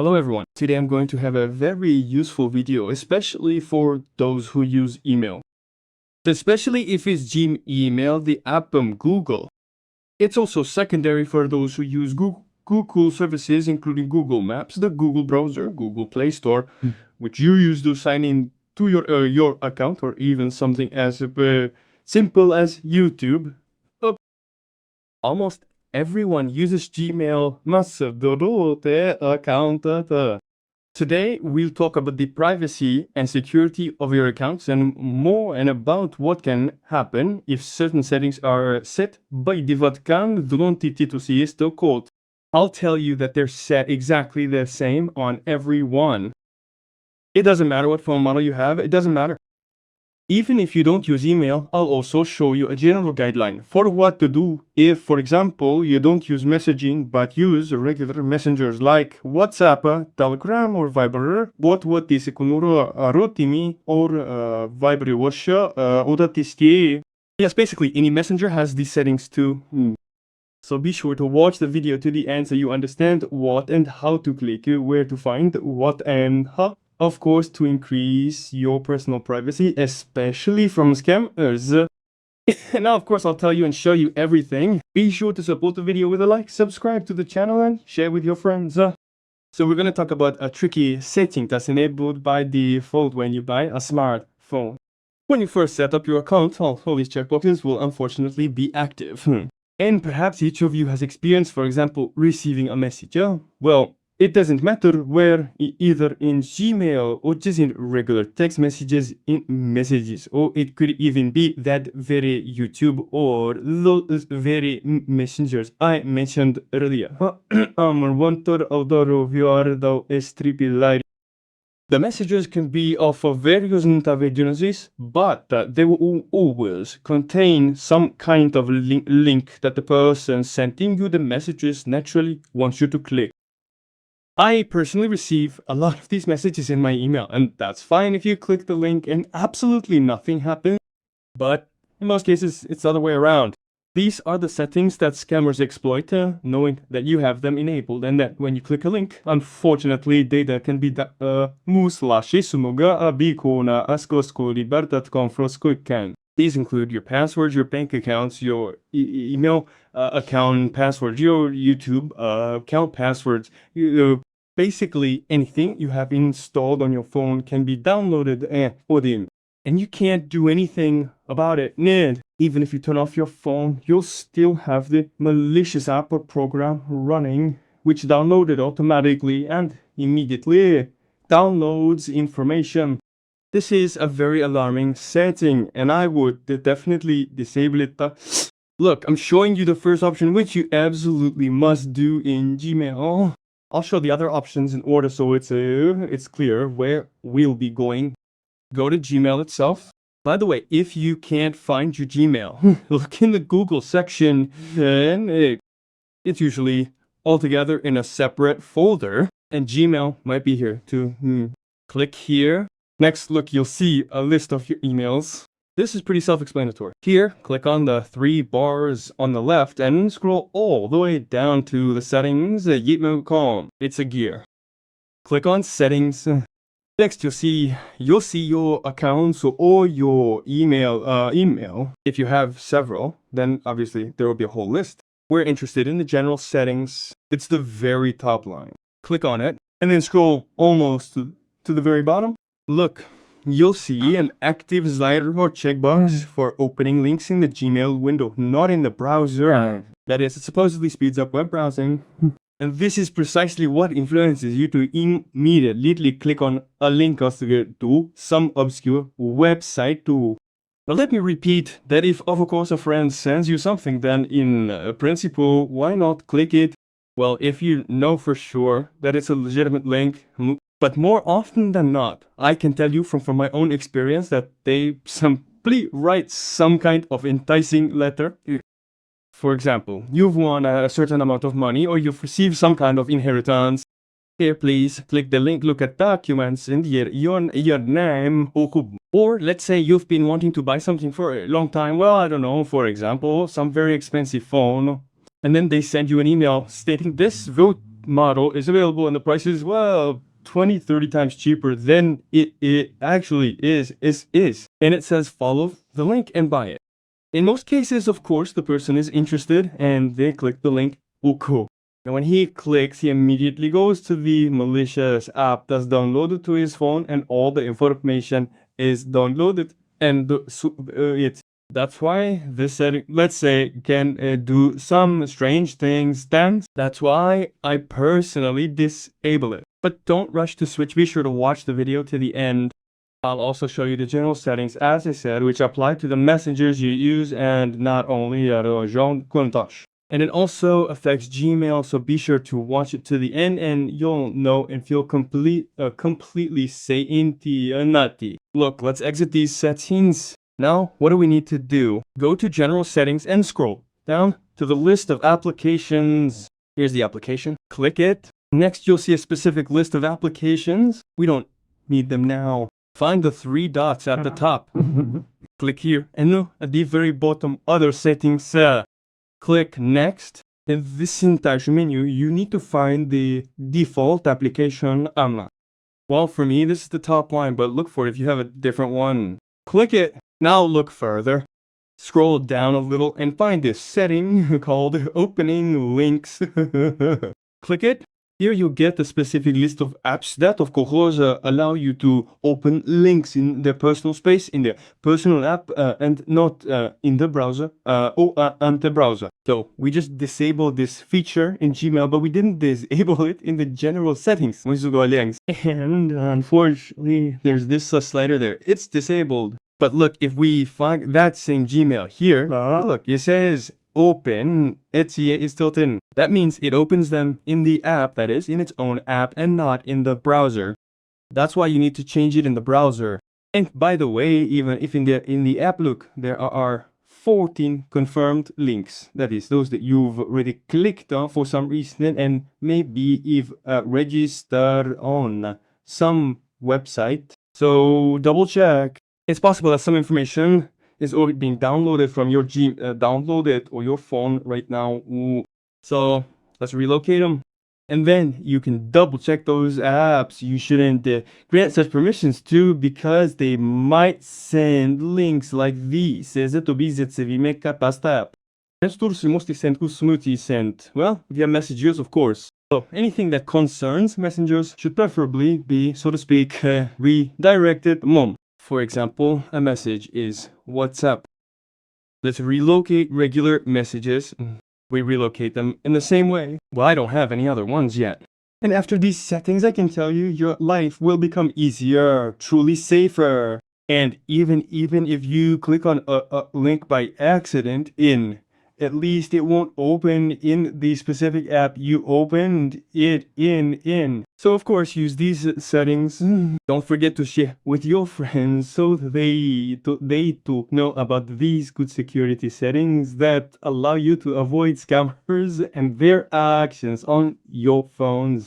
Hello everyone, today I'm going to have a very useful video, especially for those who use email. Especially if it's Gmail, the app from Google. It's also secondary for those who use Google services, including Google Maps, the Google browser, Google Play Store, which you use to sign in to your account, or even something as simple as YouTube. Almost everyone uses Gmail must do their account. Today, we'll talk about the privacy and security of your accounts and more, and about what can happen if certain settings are set by default. Code. I'll tell you that they're set exactly the same on everyone. It doesn't matter what phone model you have, it doesn't matter. Even if you don't use email, I'll also show you a general guideline for what to do if, for example, you don't use messaging but use regular messengers like WhatsApp, Telegram, or Viber. What is rotimi or Viber washa. Yes, basically any messenger has these settings too. So be sure to watch the video to the end so you understand what and how to click, where to find what and how. Of course, to increase your personal privacy, especially from scammers. Now, of course, I'll tell you and show you everything. Be sure to support the video with a like, subscribe to the channel, and share with your friends. So we're going to talk about a tricky setting that's enabled by default when you buy a smartphone. When you first set up your account, all these checkboxes will unfortunately be active. And perhaps each of you has experienced, for example, receiving a message. Well, it doesn't matter where, either in Gmail or just in regular text messages, or it could even be that very YouTube or those very messengers I mentioned earlier. The messages can be of various navigations, but they will always contain some kind of link that the person sending you the messages naturally wants you to click. I personally receive a lot of these messages in my email, and that's fine if you click the link and absolutely nothing happens. But in most cases, it's the other way around. These are the settings that scammers exploit, knowing that you have them enabled, and that when you click a link, unfortunately, data can be These include your passwords, your bank accounts, your email account passwords, your YouTube account passwords. Basically, anything you have installed on your phone can be downloaded and you can't do anything about it. Even if you turn off your phone, you'll still have the malicious app or program running, which downloaded automatically and immediately downloads information. This is a very alarming setting, and I would definitely disable it. Look, I'm showing you the first option, which you absolutely must do in Gmail. I'll show the other options in order so it's clear where we'll be going. Go to Gmail itself. By the way, if you can't find your Gmail, look in the Google section, and it's usually altogether in a separate folder, and Gmail might be here too. Click here. Next, look, you'll see a list of your emails. This is pretty self-explanatory. Here, click on the 3 bars on the left and scroll all the way down to the settings Gmail.com. It's a gear. Click on settings. Next, you'll see your accounts or your email. If you have several, then obviously there will be a whole list. We're interested in the general settings. It's the very top line. Click on it and then scroll almost to the very bottom. Look, you'll see an active slider or checkbox for opening links in the Gmail window, not in the browser. That is, it supposedly speeds up web browsing. And this is precisely what influences you to immediately click on a link to some obscure website too. But let me repeat that if, of course, a friend sends you something, then in principle, why not click it? Well, if you know for sure that it's a legitimate link. But more often than not, I can tell you from my own experience that they simply write some kind of enticing letter. For example, you've won a certain amount of money, or you've received some kind of inheritance. Here, please click the link, look at documents, and your name. Or let's say you've been wanting to buy something for a long time. Well, I don't know, for example, some very expensive phone. And then they send you an email stating this model is available and the price is, well, 20, 30 times cheaper than it actually is. And it says follow the link and buy it. In most cases, of course, the person is interested and they click the link, okay. And when he clicks, he immediately goes to the malicious app that's downloaded to his phone and all the information is downloaded and that's why this setting, let's say, can do some strange things. That's why I personally disable it. But don't rush to switch. Be sure to watch the video to the end. I'll also show you the general settings, as I said, which apply to the messengers you use and not only Jean Contact. And it also affects Gmail, so be sure to watch it to the end and you'll know and feel completely safe. Look, let's exit these settings. Now, what do we need to do? Go to General Settings and scroll down to the list of applications. Here's the application. Click it. Next, you'll see a specific list of applications. We don't need them now. Find the 3 dots at the top. Click here. And at the very bottom, Other Settings. Click Next. In this entire menu, you need to find the default application unlock. Well, for me, this is the top line, but look for it if you have a different one. Click it. Now look further. Scroll down a little and find this setting called Opening Links. Click it. Here you get the specific list of apps that, of course, allow you to open links in their personal space, in their personal app, and not in the browser, or on the browser. So we just disabled this feature in Gmail, but we didn't disable it in the general settings. And unfortunately, there's this slider there. It's disabled. But look, if we find that same Gmail here, look, it says open, is tilted in. That means it opens them in the app, that is, in its own app, and not in the browser. That's why you need to change it in the browser. And by the way, even if in the app, look, there are 14 confirmed links. That is, those that you've already clicked on for some reason and maybe you've registered on some website. So double check. It's possible that some information is already being downloaded from your downloaded or your phone right now. So let's relocate them. And then you can double check those apps you shouldn't grant such permissions to, because they might send links like these. Mostly sent. Well, via messengers, of course. So anything that concerns messengers should preferably be, so to speak, redirected. For example, a message is WhatsApp. Let's relocate regular messages. We relocate them in the same way. Well, I don't have any other ones yet. And after these settings, I can tell you your life will become easier, truly safer. And even if you click on a link by accident at least it won't open in the specific app you opened it in. So of course, use these settings. Don't forget to share with your friends so they too know about these good security settings that allow you to avoid scammers and their actions on your phones.